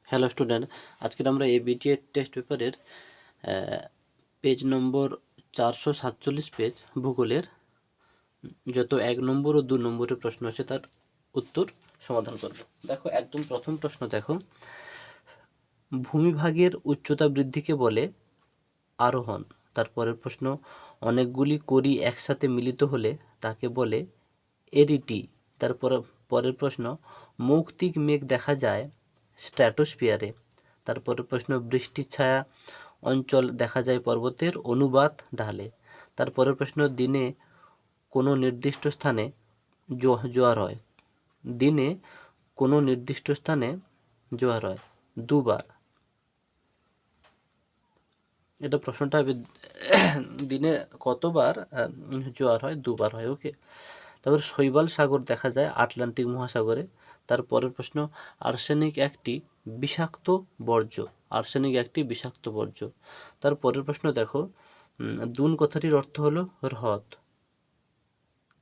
Hello student, আজকের আমরা ABTA test পেপারের পেজ নম্বর 447 পেজ ভূগোলের যত 1 নম্বর ও 2 নম্বরের প্রশ্ন আছে তার উত্তর সমাধান করব। দেখো, একদম প্রথম প্রশ্ন দেখো, ভূমিভাগের উচ্চতা বৃদ্ধিকে বলে আরোহণ। তারপরের প্রশ্ন, অনেকগুলি কড়ি একসাথে মিলিত হলে তাকে বলে এরিটি। তারপরে পরের প্রশ্ন, মৌক্তিক মেঘ দেখা যায় স্ট্র্যাটোস্ফিয়ারে। তারপরের প্রশ্ন, বৃষ্টির ছায়া অঞ্চল দেখা যায় পর্বতের অনুবাদ ঢালে। তারপরের প্রশ্ন, দিনে কোনো নির্দিষ্ট স্থানে জোয়ার হয়। দিনে কোনো নির্দিষ্ট স্থানে জোয়ার হয় দুবার। এটা প্রশ্নটা হবে দিনে কতবার জোয়ার হয়? দুবার হয়। ওকে। তারপর শৈবাল সাগর দেখা যায় আটলান্টিক মহাসাগরে। তারপরের প্রশ্ন, আর্সেনিক একটি বিষাক্ত বর্জ্য। আর্সেনিক একটি বিষাক্ত বর্জ্য। তারপরের প্রশ্ন দেখো, দুন কথাটির অর্থ হলো হ্রদ।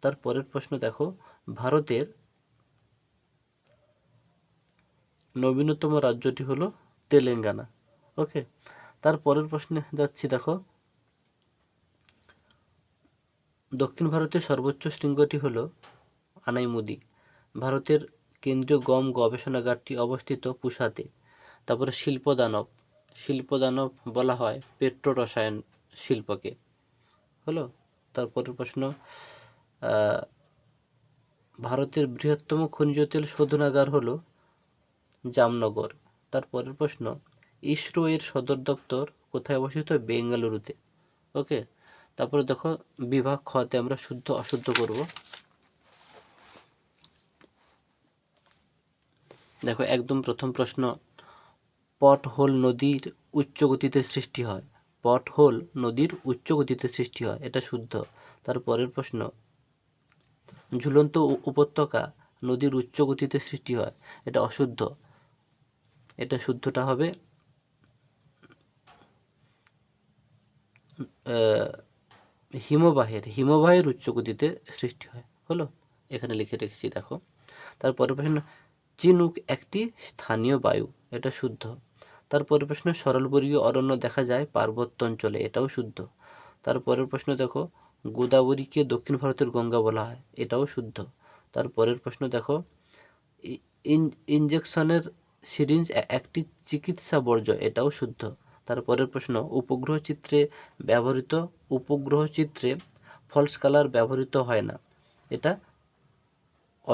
তারপরের প্রশ্ন দেখো, ভারতের নবীনতম রাজ্যটি হলো তেলেঙ্গানা। ওকে। তারপরের প্রশ্নে যাচ্ছি, দেখো, দক্ষিণ ভারতের সর্বোচ্চ শৃঙ্গটি হল আনাইমুদি। ভারতের কেন্দ্রীয় গম গবেষণাগারটি অবস্থিত পুসাতে। তারপরে শিল্পদানব। শিল্পদানব বলা হয় পেট্রো রসায়ন শিল্পকে। হলো। তারপরের প্রশ্ন, ভারতের বৃহত্তম খনিজ তেল শোধনাগার হলো জামনগর। তারপরের প্রশ্ন, ইসরো এর সদর দপ্তর কোথায় অবস্থিত? বেঙ্গালুরুতে। ওকে। তারপরে দেখো, বিভাগ খতে আমরা শুদ্ধ অশুদ্ধ করব। দেখো, একদম প্রথম প্রশ্ন, পট হোল নদীর উচ্চ গতিতে সৃষ্টি হয়। পট হোল নদীর উচ্চ গতিতে সৃষ্টি হয়, এটা শুদ্ধ। তারপরের প্রশ্ন, ঝুলন্ত উপত্যকা নদীর উচ্চ গতিতে সৃষ্টি হয়, এটা অশুদ্ধ। এটা শুদ্ধটা হবে হিমবাহের উচ্চ গতিতে সৃষ্টি হয়। হলো, এখানে লিখে রেখেছি। দেখো, তারপরের প্রশ্ন, চিনুক একটি স্থানীয় বায়ু, এটা শুদ্ধ। তারপরের প্রশ্ন, সরলবর্গীয় অরণ্য দেখা যায় পার্বত্য অঞ্চলে, এটাও শুদ্ধ। তারপরের প্রশ্ন দেখো, গোদাবরীকে দক্ষিণ ভারতের গঙ্গা বলা হয়, এটাও শুদ্ধ। তারপরের প্রশ্ন দেখো, ইনজেকশনের সিরিঞ্জ একটি চিকিৎসা বর্জ্য, এটাও শুদ্ধ। তারপরের প্রশ্ন, উপগ্রহ চিত্রে ফলস কালার ব্যবহৃত হয় না, এটা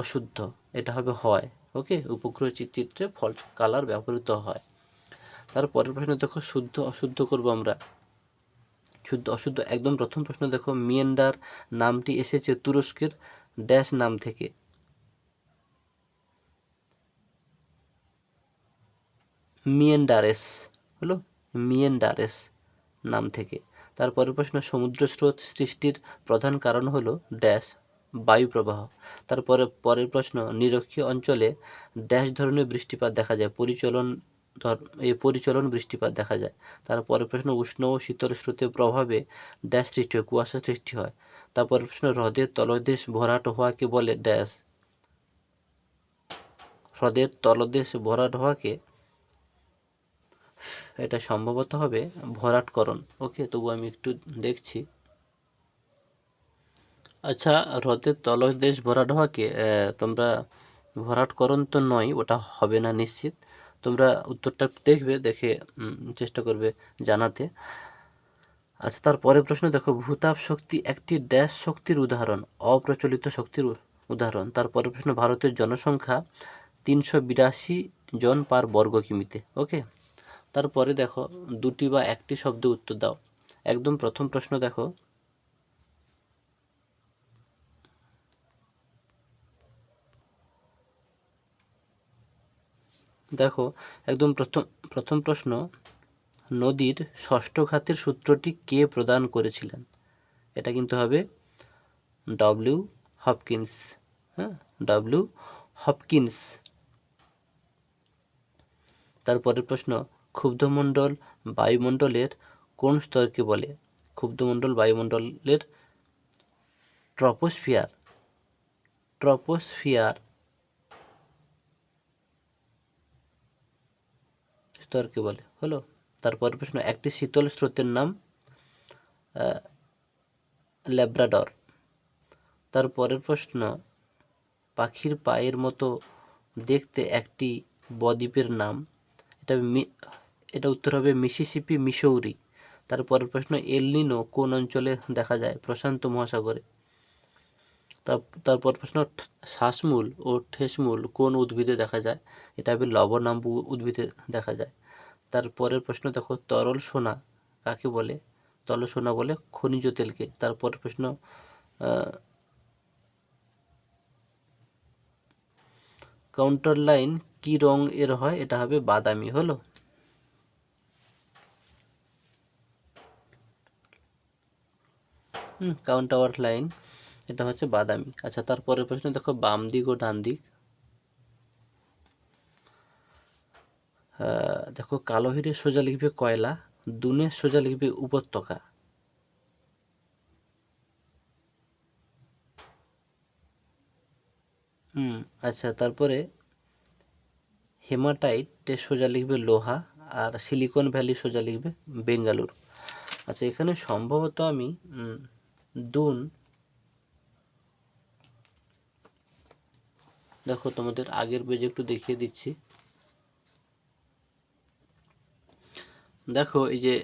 অশুদ্ধ। এটা হবে হয়। ওকে, উপগ্রহ চিত্রে ফলস কালার ব্যবহৃত হয়। তারপরের প্রশ্ন দেখো, শুদ্ধ অশুদ্ধ করব আমরা। শুদ্ধ অশুদ্ধ, একদম প্রথম প্রশ্ন দেখো, মিয়েন্ডার নামটি এসেছে তুরস্কের ড্যাশ নাম থেকে। মিয়েন্ডারেস হলো মিয়েন্ডারেস নাম থেকে। তারপরের প্রশ্ন, সমুদ্র স্রোত সৃষ্টির প্রধান কারণ হলো ড্যাশ বায়ু প্রবাহ। তারপরে পরের প্রশ্ন, নিরক্ষীয় অঞ্চলে ড্যাশ ধরনের বৃষ্টিপাত দেখা যায়? পরিচলন বৃষ্টিপাত দেখা যায়। তারপরের প্রশ্ন, উষ্ণ ও শীতল স্রোতের প্রভাবে ড্যাশ সৃষ্টি হয়? কুয়াশা সৃষ্টি হয়। তারপরের প্রশ্ন, হ্রদের তলদেশ ভরাট হওয়াকে বলে ড্যাশ। হ্রদের তলদেশ ভরাট হওয়াকে, এটা সম্ভবত হবে ভরাটকরণ। ওকে, তবু আমি একটু দেখছি। আচ্ছা, হ্রদের তলদেশ ভরাট হওয়াকে তোমরা ভরাটকরণ তো নয়, ওটা হবে না নিশ্চিত। তোমরা উত্তরটা দেখবে, দেখে চেষ্টা করবে জানাতে। আচ্ছা, তারপরে প্রশ্ন দেখো, ভূতাপ শক্তি একটি ড্যাশ শক্তির উদাহরণ? অপ্রচলিত শক্তির উদাহরণ। তারপরে প্রশ্ন, ভারতের জনসংখ্যা 382 জন পার বর্গ কিমিতে। ওকে। তারপরে দেখো, দুটি বা একটি শব্দ উত্তর দাও। একদম প্রথম প্রশ্ন দেখো, দেখো একদম প্রথম প্রশ্ন, নদীর ষষ্ঠ ঘাতের সূত্রটি কে প্রদান করেছিলেন? এটা কিন্তু হবে ডব্লিউ হপকিন্স। হ্যাঁ, ডব্লিউ হপকিন্স। তারপরের প্রশ্ন, ক্ষুব্ধমণ্ডল বায়ুমণ্ডলের কোন স্তরকে বলে? ক্ষুব্ধমণ্ডল বায়ুমণ্ডলের ট্রপোস্ফিয়ার। ট্রপোস্ফিয়ার। স্তরকে বলে। হলো, তারপরের প্রশ্ন, একটি শীতল স্রোতের নাম ল্যাব্রাডর। তারপরের প্রশ্ন, পাখির পায়ের মতো দেখতে একটি বদ্বীপের নাম। এটা উত্তর হবে মিসিসিপি, মিসৌরি। তারপরের প্রশ্ন, এল নিনো কোন অঞ্চলে দেখা যায়? প্রশান্ত মহাসাগরে। তারপর প্রশ্ন, শ্বাসমূল ও ঠেসমূল কোন উদ্ভিদে দেখা যায়? এটা হবে লবণাম্বু উদ্ভিদে দেখা যায়। তারপরের প্রশ্ন দেখো, তরল সোনা কাকে বলে? তরল সোনা বলে খনিজ তেলকে। তারপরের প্রশ্ন, কাউন্টার লাইন কি রং এর হয়? এটা হবে বাদামি। হলো, কাউন্টার লাইন এটা হচ্ছে বাদামি। আচ্ছা, তারপরের প্রশ্ন দেখো, বাম দিক ও ডান দিক। দেখো, কালো হিরে সোজা লিখবে কয়লা, দুনে সোজা লিখবে উপত্যকা। আচ্ছা, তারপরে হেমাটাইটে সোজা লিখবে লোহা, আর সিলিকন ভ্যালি সোজা লিখবে বেঙ্গালুরু। আচ্ছা, এখানে সম্ভবত আমি দুন, দেখো তোমাদের আগের পেজে একটু দেখিয়ে দিচ্ছি। দেখো এই যে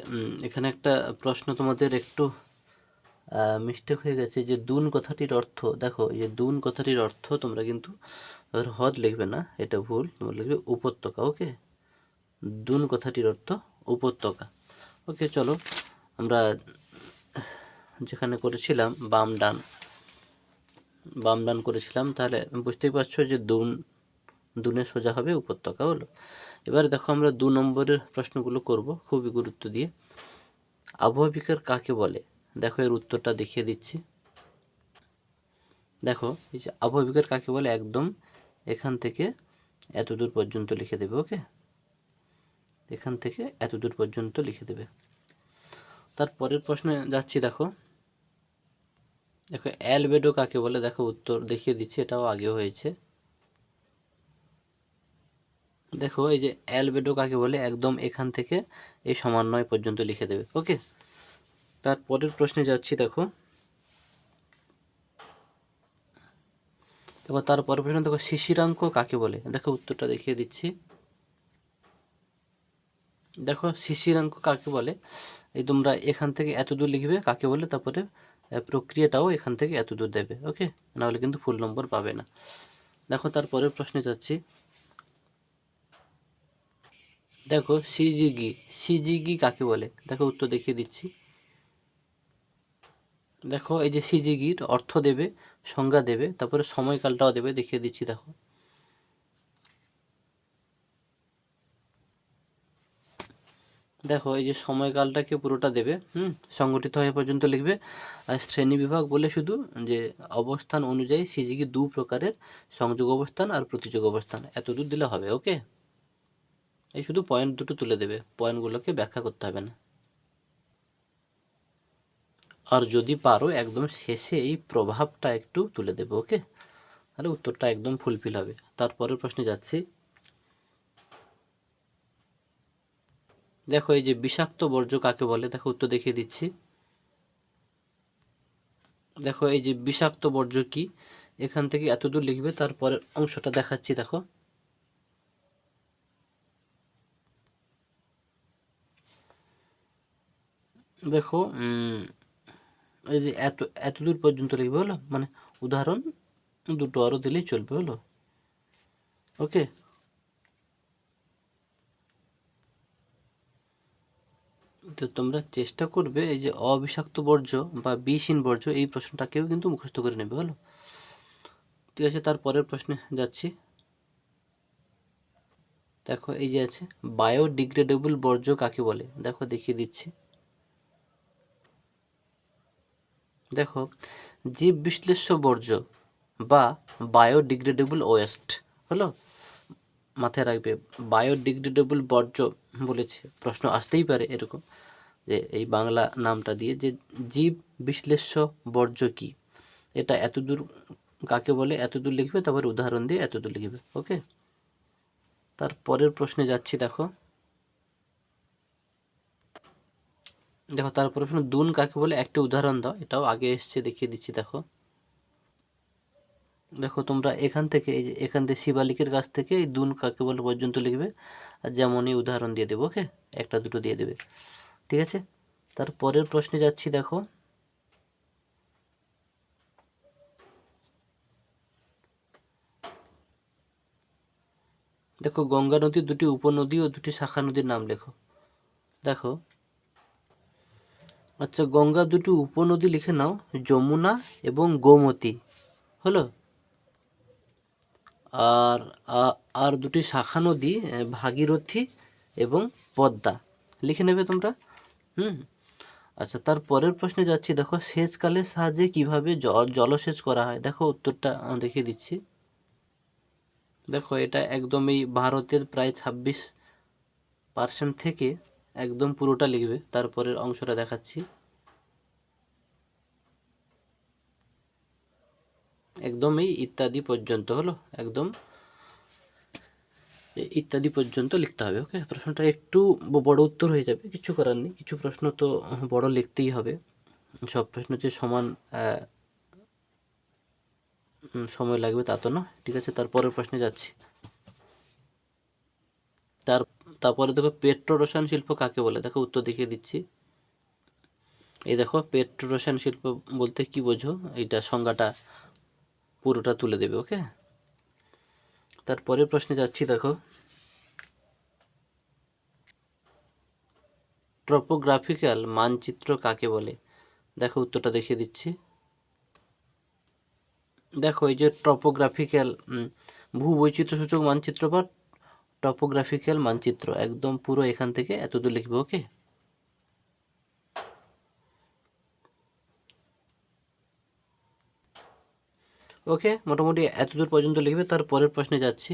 এখানে একটা প্রশ্ন তোমাদের একটু মিস্টেক হয়ে গেছে, যে দুন কথাটির অর্থ। দেখো এই যে দুন কথাটির অর্থ তোমরা কিন্তু হ্রদ লিখবে না, এটা ভুল, তোমরা লিখবে উপত্যকা। ওকে, দুন কথাটির অর্থ উপত্যকা। ওকে, চলো আমরা যেখানে করেছিলাম বাম ডান করেছিলাম, তাহলে বুঝতেই পারছো যে দুনে সোজা হবে উপত্যকা। হলো, এবারে দেখো আমরা 2 নম্বরের প্রশ্নগুলো করব খুবই গুরুত্ব দিয়ে। আবহাওয়া বিকার কাকে বলে? দেখো এর উত্তরটা দেখিয়ে দিচ্ছি। দেখো এই যে আবহাওয়া বিকার কাকে বলে, একদম এখান থেকে এত দূর পর্যন্ত লিখে দেবে। ওকে, এখান থেকে এত দূর পর্যন্ত লিখে দেবে। তারপরের প্রশ্নে যাচ্ছি। দেখো অ্যালবেডো কাকে বলে? দেখো উত্তর দেখিয়ে দিচ্ছি, এটাও আগে হয়েছে। দেখো এই যে অ্যালবেডো কাকে বলে, একদম এখান থেকে এই সমন্বয় পর্যন্ত লিখে দেবে। ওকে, তারপরের প্রশ্নে যাচ্ছি। দেখো তারপরের প্রশ্ন দেখো, শিশিরাঙ্ক কাকে বলে? দেখো উত্তরটা দেখিয়ে দিচ্ছি। দেখো শিশিরাঙ্ক কাকে বলে, এই তোমরা এখান থেকে এত দূর লিখবে কাকে বলে, তারপরে প্রক্রিয়াটাও এখান থেকে এত দূর দেবে। ওকে, নাহলে কিন্তু ফুল নম্বর পাবে না। দেখো তারপরের প্রশ্নে যাচ্ছি। দেখো সিজিগি কাকে বলে? দেখো উত্তর দেখিয়ে দিচ্ছি। দেখো এই যে সিজিগির অর্থ দেবে, সংজ্ঞা দেবে, তারপরে সময়কালটাও দেবে, দেখিয়ে দিচ্ছি। দেখো দেখো এই যে সময়কালটাকে পুরোটা দেবে, সংগঠিত হয়ে পর্যন্ত লিখবে। আর শ্রেণী বিভাগ বলে শুধু যে অবস্থান অনুযায়ী সিজিগি 2 প্রকারের, সংযোগ অবস্থান আর প্রতিযোগ অবস্থান, এতদূর দিলে হবে। ওকে, এই শুধু পয়েন্ট দুটো তুলে দেবে, পয়েন্টগুলোকে ব্যাখ্যা করতে হবে না। আর যদি পারো একদম শেষে এই প্রভাবটা একটু তুলে দেবে। ওকে, তাহলে উত্তরটা একদম ফুলফিল হবে। তারপরের প্রশ্নে যাচ্ছি। দেখো এই যে বিষাক্ত বর্জ্য কাকে বলে? দেখো উত্তর দেখিয়ে দিচ্ছি। দেখো এই যে বিষাক্ত বর্জ্য কি, এখান থেকে এত দূর লিখবে, তারপরের অংশটা দেখাচ্ছি। দেখো দেখো এই যে এত দূর পর্যন্ত লিখবে। হলো, মানে উদাহরণ দুটো আরও দিলেই চলবে। হলো, ওকে। তো তোমরা চেষ্টা করবে এই যে অবিষাক্ত বর্জ্য বা বিষহীন বর্জ্য, এই প্রশ্নটাকেও কিন্তু মুখস্থ করে নেবে। হলো, ঠিক আছে। তারপরের প্রশ্নে যাচ্ছি। দেখো এই যে আছে, বায়োডিগ্রেডেবল বর্জ্য কাকে বলে? দেখো দেখিয়ে দিচ্ছি। দেখো জীব বিশ্লেষ্য বর্জ্য বা বায়োডিগ্রেডেবল ওয়েস্ট। হলো, মাথায় রাখবে, বায়োডিগ্রেডেবল বর্জ্য বলেছে, প্রশ্ন আসতেই পারে এরকম, যে এই বাংলা নামটা দিয়ে, যে জীব বিশ্লেষ্য বর্জ্য কি, এটা এতদূর কাকে বলে, এতদূর লিখবে, তারপর উদাহরণ দিয়ে এতদূর লিখবে। ওকে, তারপরের প্রশ্নে যাচ্ছি। দেখো দেখো তারপরে প্রশ্ন দুন কাকে বলে একটি উদাহরণ দাও। এটাও আগে এসছে, দেখিয়ে দিচ্ছি। দেখো দেখো তোমরা এখান থেকে, এই যে এখান থেকে শিবালিকের কাছ থেকে এই দুন কাকে বলে পর্যন্ত লিখবে, আর যেমনই উদাহরণ দিয়ে দেবো। ওকে, একটা দুটো দিয়ে দেবে, ঠিক আছে। তারপরের প্রশ্নে যাচ্ছি। দেখো দেখো গঙ্গা নদীর দুটি উপনদী ও দুটি শাখা নদীর নাম লেখো। দেখো আচ্ছা, গঙ্গা দুটি উপনদী লিখে নাও, যমুনা এবং গোমতী হলো। আর আর দুটি শাখা নদী ভাগীরথী এবং পদ্মা লিখে নেবে তোমরা। আচ্ছা, তার পরের প্রশ্নে যাচ্ছি। দেখো সেচকালের সাহায্যে কিভাবে জলসেচ করা হয়। দেখো উত্তরটা দেখিয়ে দিচ্ছি। দেখো এটা একদমই ভারতের প্রায় 26% থেকে একদম পুরোটা লিখবে। তারপরের অংশটা দেখাচ্ছি। একদমই ইত্যাদি পর্যন্ত হলো, একদম ইত্যাদি পর্যন্ত লিখতে হবে। ওকে, প্রশ্নটা একটু বড় উত্তর হয়ে যাবে, কিছু করার নেই। কিছু প্রশ্ন তো বড় লিখতেই হবে, সব প্রশ্ন যে সমান সময় লাগবে তা তো না, ঠিক আছে। তারপরের প্রশ্নে যাচ্ছি। তারপরে দেখো পেট্রো রসায়ন শিল্প কাকে বলে। দেখো উত্তর দেখিয়ে দিচ্ছি। এই দেখো পেট্রো রসায়ন শিল্প বলতে কি বোঝো, এইটা সংজ্ঞাটা পুরোটা তুলে দেবে। ওকে, তারপরের প্রশ্নে যাচ্ছি। দেখো ট্রপোগ্রাফিক্যাল মানচিত্র কাকে বলে। দেখো উত্তরটা দেখিয়ে দিচ্ছি। দেখো এই যে ট্রপোগ্রাফিক্যাল ভূবৈচিত্র্যসূচক মানচিত্র বা টপোগ্রাফিক্যাল মানচিত্র, একদম পুরো এখান থেকে এতদূর লিখবে। ওকে, ওকে, মোটামুটি এতদূর পর্যন্ত লিখবে। তার পরের প্রশ্নে যাচ্ছি।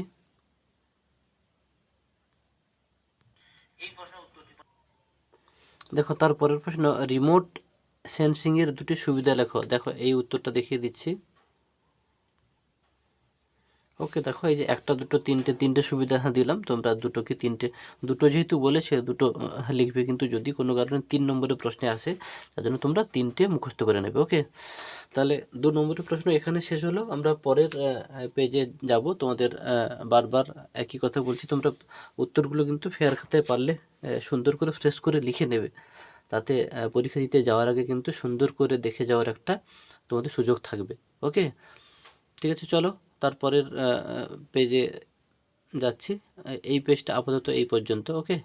দেখো তার পরের প্রশ্ন, রিমোট সেন্সিংয়ের দুটি সুবিধা লেখো। দেখো এই উত্তরটা দেখিয়ে দিচ্ছি। ওকে, দেখো এই যে একটা দুটো তিনটে সুবিধা দিলাম, তোমরা দুটো কি তিনটে, দুটো যেহেতু বলেছে দুটো লিখবে, কিন্তু যদি কোনো কারণে 3 নম্বরের প্রশ্নে আসে তার জন্য তোমরা তিনটে মুখস্থ করে নেবে। ওকে, তাহলে 2 নম্বরের প্রশ্ন এখানে শেষ হলো। আমরা পরের পেজে যাব। তোমাদের বারবার একই কথা বলছি, তোমরা উত্তরগুলো কিন্তু ফেয়ার খাতায় পারলে সুন্দর করে ফ্রেশ করে লিখে নেবে, তাতে পরীক্ষা দিতে যাওয়ার আগে কিন্তু সুন্দর করে দেখে যাওয়ার একটা তোমাদের সুযোগ থাকবে। ওকে, ঠিক আছে, চলো তারপরের পেজে যাচ্ছি। এই পেজটা আপাতত এই পর্যন্ত। ওকে।